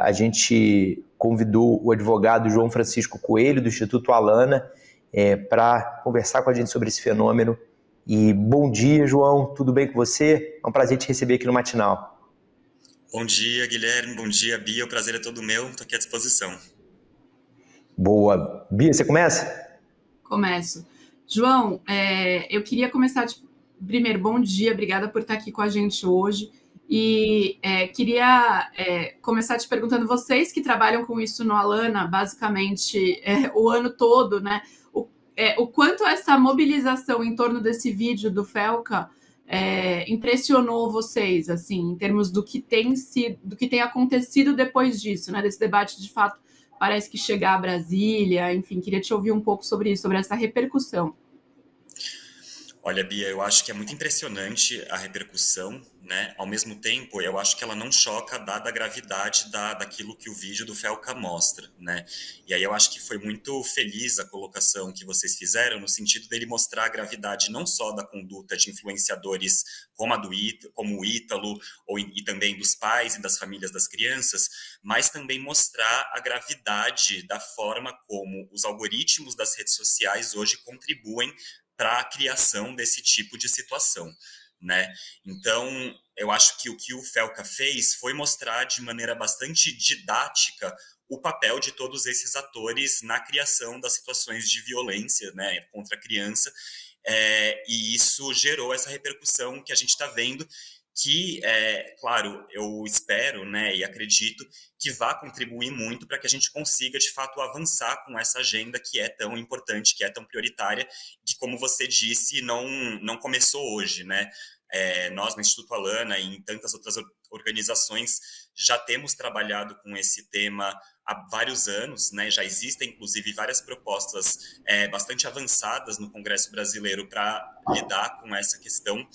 A gente convidou o advogado João Francisco Coelho, do Instituto Alana, para conversar com a gente sobre esse fenômeno. E bom dia, João, tudo bem com você? É um prazer te receber aqui no Matinal. Bom dia, Guilherme. Bom dia, Bia. O prazer é todo meu. Estou aqui à disposição. Boa. Bia, você começa? Começo. João, eu queria começar primeiro, bom dia, obrigada por estar aqui com a gente hoje. E queria começar te perguntando, vocês que trabalham com isso no Alana, basicamente o ano todo, né? O quanto essa mobilização em torno desse vídeo do Felca impressionou vocês, assim, em termos do que tem acontecido depois disso, né? Desse debate, de fato, parece que chegar a Brasília, enfim, queria te ouvir um pouco sobre isso, sobre essa repercussão. Olha, Bia, eu acho que é muito impressionante a repercussão, né? Ao mesmo tempo, eu acho que ela não choca dada a gravidade daquilo que o vídeo do Felca mostra, né? E aí eu acho que foi muito feliz a colocação que vocês fizeram, no sentido dele mostrar a gravidade não só da conduta de influenciadores como o Ítalo, e também dos pais e das famílias das crianças, mas também mostrar a gravidade da forma como os algoritmos das redes sociais hoje contribuem para a criação desse tipo de situação, né? Então, eu acho que o que o Felca fez foi mostrar de maneira bastante didática o papel de todos esses atores na criação das situações de violência, né, contra a criança, e isso gerou essa repercussão que a gente está vendo, que, claro, eu espero, né, e acredito que vá contribuir muito para que a gente consiga, de fato, avançar com essa agenda que é tão importante, que é tão prioritária, que, como você disse, não começou hoje, né? Nós, no Instituto Alana e em tantas outras organizações, já temos trabalhado com esse tema há vários anos, né? Já existem, inclusive, várias propostas bastante avançadas no Congresso Brasileiro para lidar com essa questão.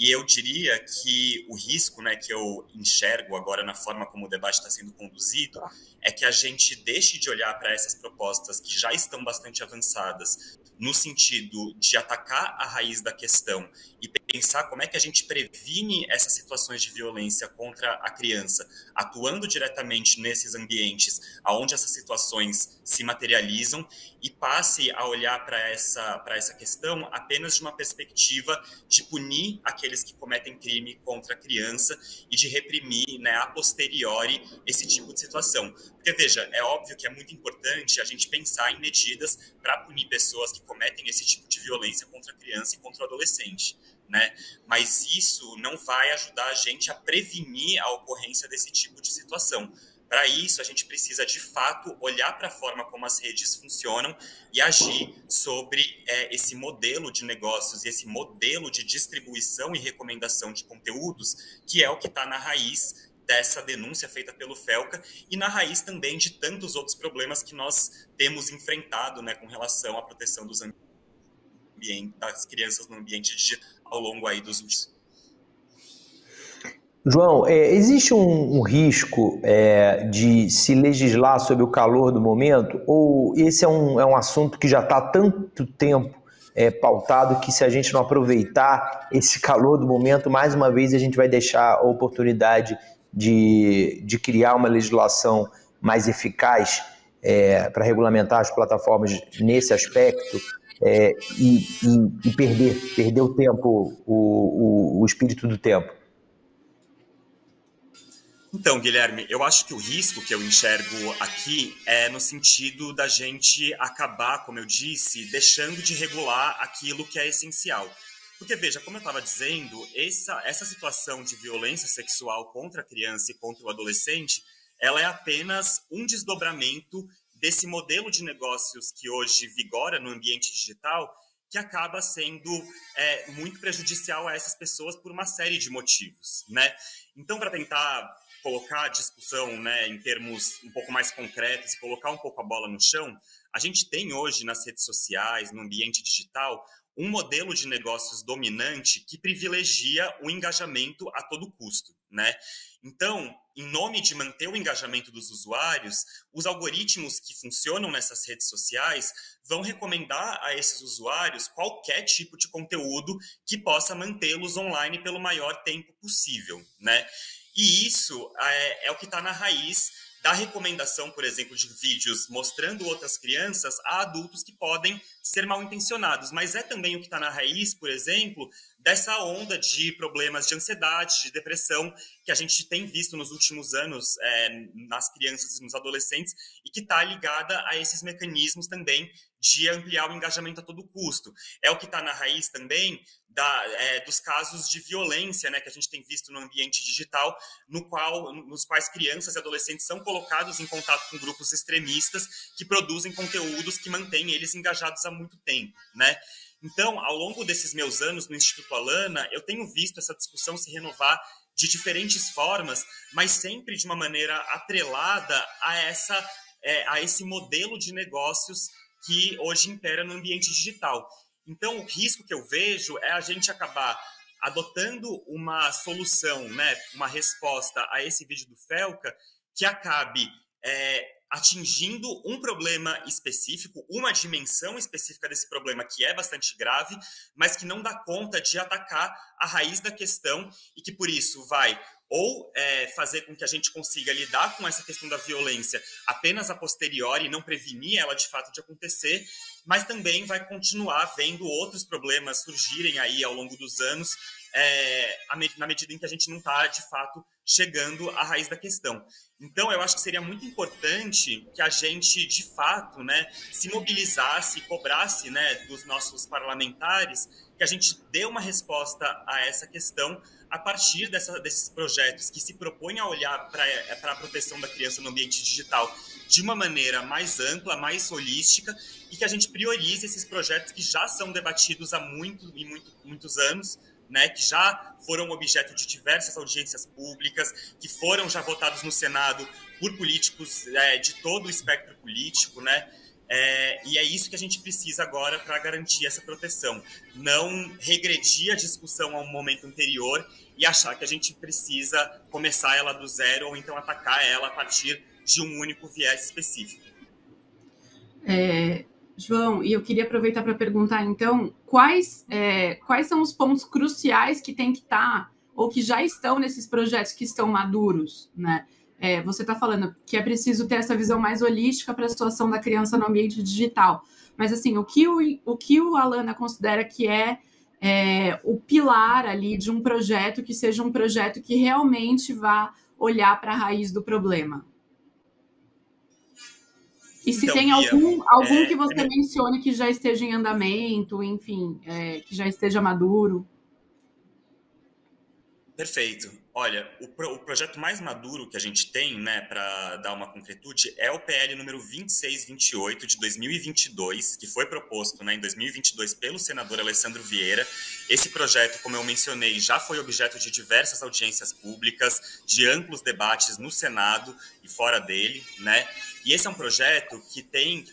E eu diria que o risco, né, que eu enxergo agora na forma como o debate está sendo conduzido é que a gente deixe de olhar para essas propostas que já estão bastante avançadas no sentido de atacar a raiz da questão e pensar como é que a gente previne essas situações de violência contra a criança, atuando diretamente nesses ambientes onde essas situações se materializam, e passe a olhar para essa questão apenas de uma perspectiva de punir aqueles que cometem crime contra a criança e de reprimir, né, a posteriori esse tipo de situação. Porque, veja, é óbvio que é muito importante a gente pensar em medidas para punir pessoas que cometem esse tipo de violência contra a criança e contra o adolescente, né? Mas isso não vai ajudar a gente a prevenir a ocorrência desse tipo de situação. Para isso, a gente precisa, de fato, olhar para a forma como as redes funcionam e agir sobre esse modelo de negócios e esse modelo de distribuição e recomendação de conteúdos, que é o que está na raiz dessa denúncia feita pelo Felca e na raiz também de tantos outros problemas que nós temos enfrentado, né, com relação à proteção das crianças no ambiente digital ao longo aí dos últimos. João, existe um risco de se legislar sobre o calor do momento? Ou esse é um assunto que já está há tanto tempo pautado que, se a gente não aproveitar esse calor do momento, mais uma vez a gente vai deixar a oportunidade de criar uma legislação mais eficaz para regulamentar as plataformas nesse aspecto e perder o tempo, o espírito do tempo? Então, Guilherme, eu acho que o risco que eu enxergo aqui é no sentido da gente acabar, como eu disse, deixando de regular aquilo que é essencial. Porque, veja, como eu estava dizendo, essa situação de violência sexual contra a criança e contra o adolescente, ela é apenas um desdobramento desse modelo de negócios que hoje vigora no ambiente digital, que acaba sendo muito prejudicial a essas pessoas por uma série de motivos, né? Então, para tentar colocar a discussão, né, em termos um pouco mais concretos e colocar um pouco a bola no chão, a gente tem hoje nas redes sociais, no ambiente digital, um modelo de negócios dominante que privilegia o engajamento a todo custo, né? Então, em nome de manter o engajamento dos usuários, os algoritmos que funcionam nessas redes sociais vão recomendar a esses usuários qualquer tipo de conteúdo que possa mantê-los online pelo maior tempo possível, né? E isso é o que está na raiz da recomendação, por exemplo, de vídeos mostrando outras crianças a adultos que podem ser mal intencionados, mas é também o que está na raiz, por exemplo, dessa onda de problemas de ansiedade, de depressão, que a gente tem visto nos últimos anos nas crianças e nos adolescentes, e que está ligada a esses mecanismos também de ampliar o engajamento a todo custo. É o que está na raiz também dos casos de violência, né, que a gente tem visto no ambiente digital, nos quais crianças e adolescentes são colocados em contato com grupos extremistas que produzem conteúdos que mantêm eles engajados há muito tempo, né? Então, ao longo desses meus anos no Instituto Alana, eu tenho visto essa discussão se renovar de diferentes formas, mas sempre de uma maneira atrelada a esse modelo de negócios que hoje impera no ambiente digital. Então, o risco que eu vejo é a gente acabar adotando uma solução, né, uma resposta a esse vídeo do Felca, que acabe atingindo um problema específico, uma dimensão específica desse problema que é bastante grave, mas que não dá conta de atacar a raiz da questão e que, por isso, vai ou fazer com que a gente consiga lidar com essa questão da violência apenas a posteriori e não prevenir ela de fato de acontecer, mas também vai continuar vendo outros problemas surgirem aí ao longo dos anos, na medida em que a gente não está, de fato, chegando à raiz da questão. Então, eu acho que seria muito importante que a gente, de fato, né, se mobilizasse e cobrasse, né, dos nossos parlamentares que a gente dê uma resposta a essa questão a partir desses projetos que se propõem a olhar para a proteção da criança no ambiente digital de uma maneira mais ampla, mais holística, e que a gente priorize esses projetos que já são debatidos há muitos anos, né, que já foram objeto de diversas audiências públicas, que foram já votados no Senado por políticos de todo o espectro político, né? E é isso que a gente precisa agora para garantir essa proteção. Não regredir a discussão a um momento anterior e achar que a gente precisa começar ela do zero ou então atacar ela a partir de um único viés específico. João, e eu queria aproveitar para perguntar, então, quais são os pontos cruciais que tem que estar, ou que já estão nesses projetos que estão maduros, né? Você está falando que é preciso ter essa visão mais holística para a situação da criança no ambiente digital. Mas, assim, o que o Alana considera que é o pilar ali de um projeto que seja um projeto que realmente vá olhar para a raiz do problema? E se então, tem algum que você mencione que já esteja em andamento, enfim, que já esteja maduro? Perfeito. Olha, o projeto mais maduro que a gente tem, né, para dar uma concretude, é o PL número 2628 de 2022, que foi proposto, né, em 2022 pelo senador Alessandro Vieira. Esse projeto, como eu mencionei, já foi objeto de diversas audiências públicas, de amplos debates no Senado e fora dele, né? E esse é um projeto que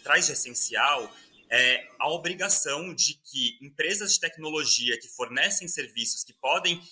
traz de essencial a obrigação de que empresas de tecnologia que fornecem serviços que podem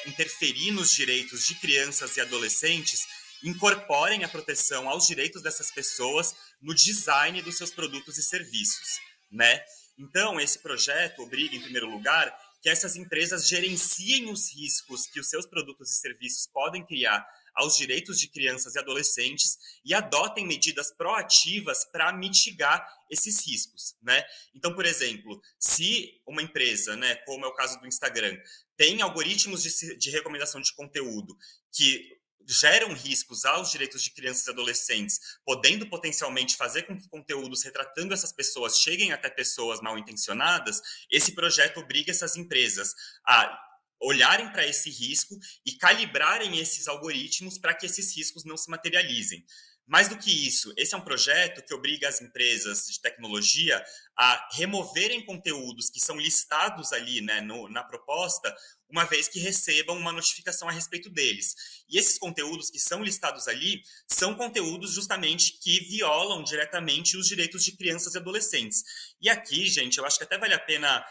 interferir nos direitos de crianças e adolescentes incorporem a proteção aos direitos dessas pessoas no design dos seus produtos e serviços, né? Então, esse projeto obriga, em primeiro lugar, que essas empresas gerenciem os riscos que os seus produtos e serviços podem criar aos direitos de crianças e adolescentes e adotem medidas proativas para mitigar esses riscos, né? Então, por exemplo, se uma empresa, né, como é o caso do Instagram, tem algoritmos de recomendação de conteúdo que geram riscos aos direitos de crianças e adolescentes, podendo potencialmente fazer com que conteúdos retratando essas pessoas cheguem até pessoas mal intencionadas, esse projeto obriga essas empresas a olharem para esse risco e calibrarem esses algoritmos para que esses riscos não se materializem. Mais do que isso, esse é um projeto que obriga as empresas de tecnologia a removerem conteúdos que são listados ali, né, na proposta, uma vez que recebam uma notificação a respeito deles. E esses conteúdos que são listados ali são conteúdos justamente que violam diretamente os direitos de crianças e adolescentes. E aqui, gente, eu acho que até vale a pena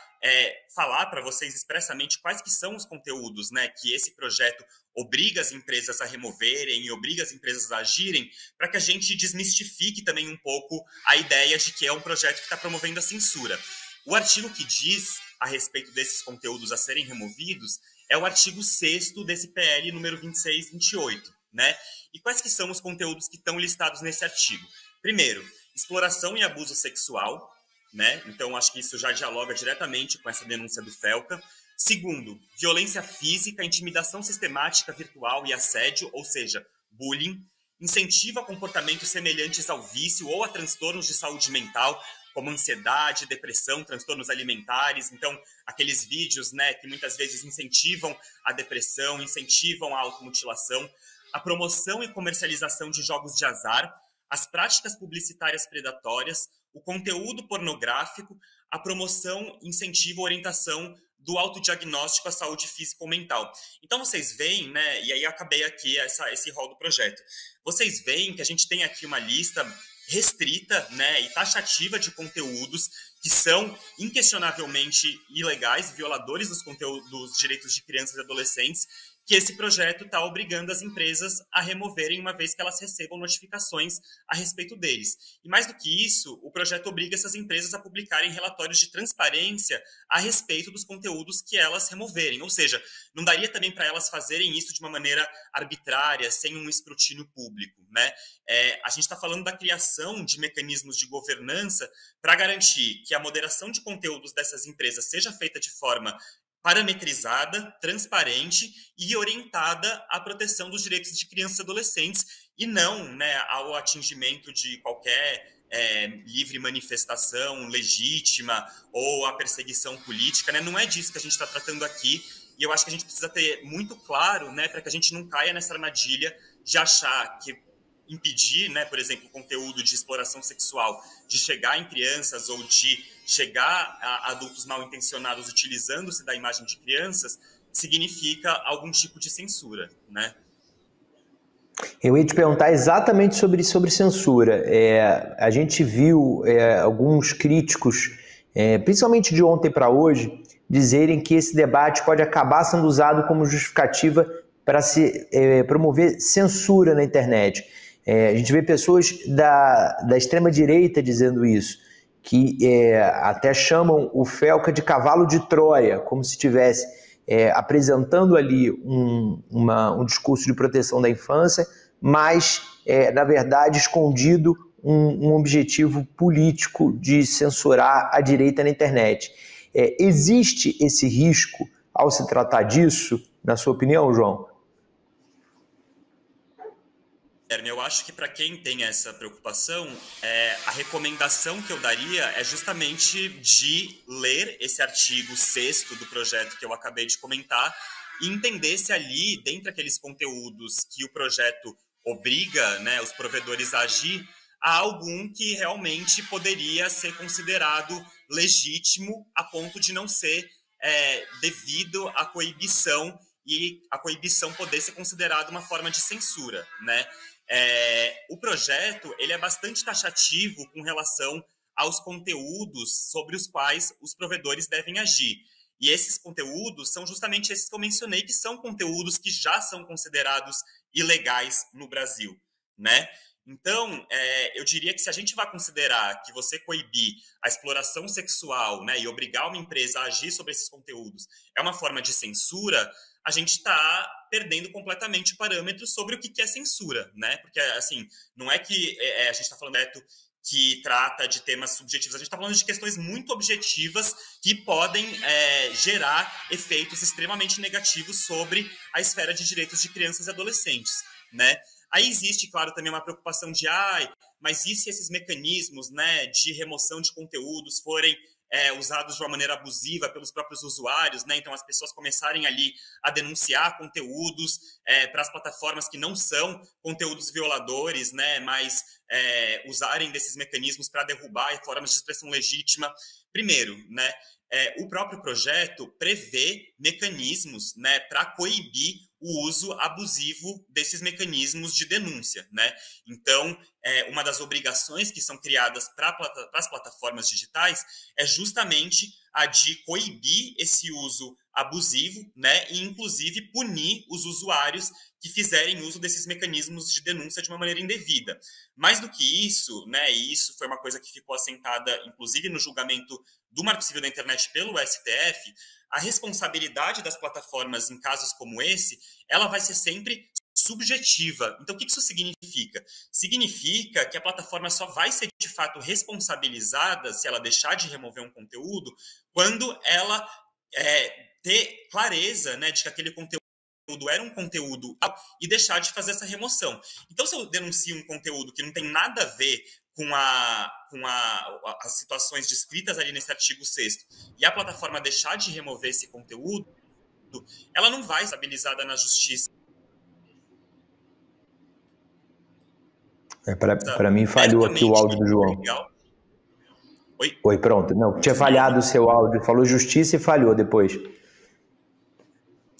falar para vocês expressamente quais que são os conteúdos, né, que esse projeto obriga as empresas a removerem e obriga as empresas a agirem, para que a gente desmistifique também um pouco a ideia de que é um projeto que está promovendo a censura. O artigo que diz a respeito desses conteúdos a serem removidos é o artigo 6º desse PL número 2628, né? E quais que são os conteúdos que estão listados nesse artigo? Primeiro, exploração e abuso sexual, né? Então, acho que isso já dialoga diretamente com essa denúncia do Felca. Segundo, violência física, intimidação sistemática virtual e assédio, ou seja, bullying. Incentiva comportamentos semelhantes ao vício ou a transtornos de saúde mental, como ansiedade, depressão, transtornos alimentares. Então, aqueles vídeos, né, que muitas vezes incentivam a depressão, incentivam a automutilação. A promoção e comercialização de jogos de azar, as práticas publicitárias predatórias, o conteúdo pornográfico, a promoção, incentivo, orientação do autodiagnóstico à saúde física ou mental. Então, vocês veem, né, e aí eu acabei aqui esse rol do projeto. Vocês veem que a gente tem aqui uma lista restrita, né, e taxativa de conteúdos que são inquestionavelmente ilegais, violadores dos direitos de crianças e adolescentes, que esse projeto está obrigando as empresas a removerem uma vez que elas recebam notificações a respeito deles. E mais do que isso, o projeto obriga essas empresas a publicarem relatórios de transparência a respeito dos conteúdos que elas removerem. Ou seja, não daria também para elas fazerem isso de uma maneira arbitrária, sem um escrutínio público, né? A gente está falando da criação de mecanismos de governança para garantir que a moderação de conteúdos dessas empresas seja feita de forma parametrizada, transparente e orientada à proteção dos direitos de crianças e adolescentes e não, né, ao atingimento de qualquer livre manifestação legítima ou a perseguição política, né? Não é disso que a gente está tratando aqui e eu acho que a gente precisa ter muito claro, né, para que a gente não caia nessa armadilha de achar que impedir, né, por exemplo, o conteúdo de exploração sexual de chegar em crianças ou de chegar a adultos mal intencionados utilizando-se da imagem de crianças significa algum tipo de censura, né? Eu ia te perguntar exatamente sobre censura. A gente viu alguns críticos, principalmente de ontem para hoje, dizerem que esse debate pode acabar sendo usado como justificativa para se promover censura na internet. A gente vê pessoas da extrema-direita dizendo isso, que até chamam o Felca de cavalo de Troia, como se estivesse apresentando ali um discurso de proteção da infância, mas, na verdade, escondido um objetivo político de censurar a direita na internet. Existe esse risco ao se tratar disso, na sua opinião, João? Eu acho que para quem tem essa preocupação, a recomendação que eu daria é justamente de ler esse artigo 6º do projeto que eu acabei de comentar e entender se ali, dentre aqueles conteúdos que o projeto obriga, né, os provedores a agir, há algum que realmente poderia ser considerado legítimo a ponto de não ser devido à coibição e a coibição poder ser considerada uma forma de censura, né? O projeto ele é bastante taxativo com relação aos conteúdos sobre os quais os provedores devem agir. E esses conteúdos são justamente esses que eu mencionei, que são conteúdos que já são considerados ilegais no Brasil, né? Então, eu diria que se a gente vai considerar que você coibir a exploração sexual, né, e obrigar uma empresa a agir sobre esses conteúdos é uma forma de censura, a gente está perdendo completamente parâmetros sobre o que é censura, né? Porque, assim, não é que a gente está falando que trata de temas subjetivos, a gente está falando de questões muito objetivas que podem gerar efeitos extremamente negativos sobre a esfera de direitos de crianças e adolescentes, né? Aí existe, claro, também uma preocupação de, mas e se esses mecanismos, né, de remoção de conteúdos forem usados de uma maneira abusiva pelos próprios usuários, né? Então as pessoas começarem ali a denunciar conteúdos para as plataformas que não são conteúdos violadores, né? Mas usarem desses mecanismos para derrubar formas de expressão legítima. Primeiro, né? O próprio projeto prevê mecanismos, né, para coibir o uso abusivo desses mecanismos de denúncia, né? Então, uma das obrigações que são criadas para as plataformas digitais é justamente a de coibir esse uso abusivo, né, e inclusive punir os usuários que fizerem uso desses mecanismos de denúncia de uma maneira indevida. Mais do que isso, né, e isso foi uma coisa que ficou assentada, inclusive, no julgamento do Marco Civil da Internet pelo STF, a responsabilidade das plataformas em casos como esse, ela vai ser sempre subjetiva. Então, o que isso significa? Significa que a plataforma só vai ser, de fato, responsabilizada se ela deixar de remover um conteúdo quando ela ter clareza, né, de que aquele conteúdo era um conteúdo e deixar de fazer essa remoção. Então, se eu denuncio um conteúdo que não tem nada a ver com as situações descritas ali nesse artigo 6º e a plataforma deixar de remover esse conteúdo, ela não vai ser estabilizada na justiça. Para mim falhou aqui o áudio do João. Legal. Oi, pronto. Não, tinha falhado o seu áudio. Falou justiça e falhou depois.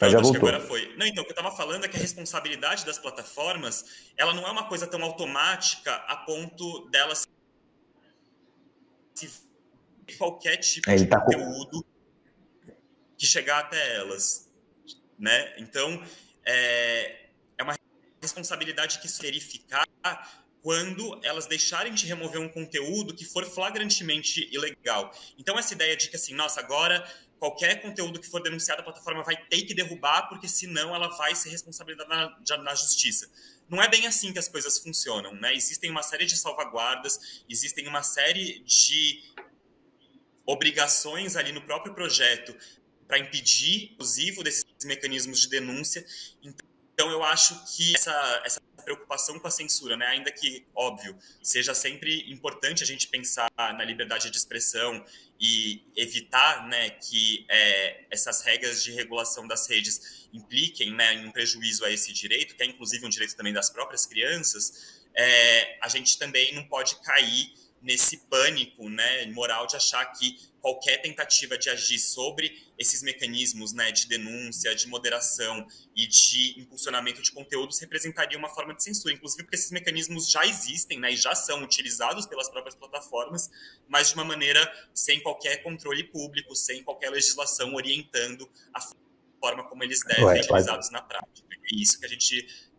Mas já voltou. Agora foi. Não, então, o que eu estava falando é que a responsabilidade das plataformas, ela não é uma coisa tão automática a ponto delas se qualquer tipo de conteúdo que chegar até elas, né? Então, é uma responsabilidade que se verificar quando elas deixarem de remover um conteúdo que for flagrantemente ilegal. Então, essa ideia de que, assim, nossa, agora qualquer conteúdo que for denunciado, a plataforma vai ter que derrubar, porque senão ela vai ser responsabilizada na justiça. Não é bem assim que as coisas funcionam, né? Existem uma série de salvaguardas, existem uma série de obrigações ali no próprio projeto para impedir o uso desses mecanismos de denúncia. Então, eu acho que essa preocupação com a censura, né, ainda que, óbvio, seja sempre importante a gente pensar na liberdade de expressão e evitar, né, que essas regras de regulação das redes impliquem, né, em um prejuízo a esse direito, que é inclusive um direito também das próprias crianças, a gente também não pode cair nesse pânico, né, moral de achar que qualquer tentativa de agir sobre esses mecanismos, né, de denúncia, de moderação e de impulsionamento de conteúdos representaria uma forma de censura, inclusive porque esses mecanismos já existem, né, e já são utilizados pelas próprias plataformas, mas de uma maneira sem qualquer controle público, sem qualquer legislação orientando a forma como eles devem ser utilizados na prática. É isso que a gente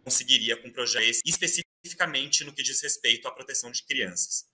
conseguiria com o projeto, especificamente no que diz respeito à proteção de crianças.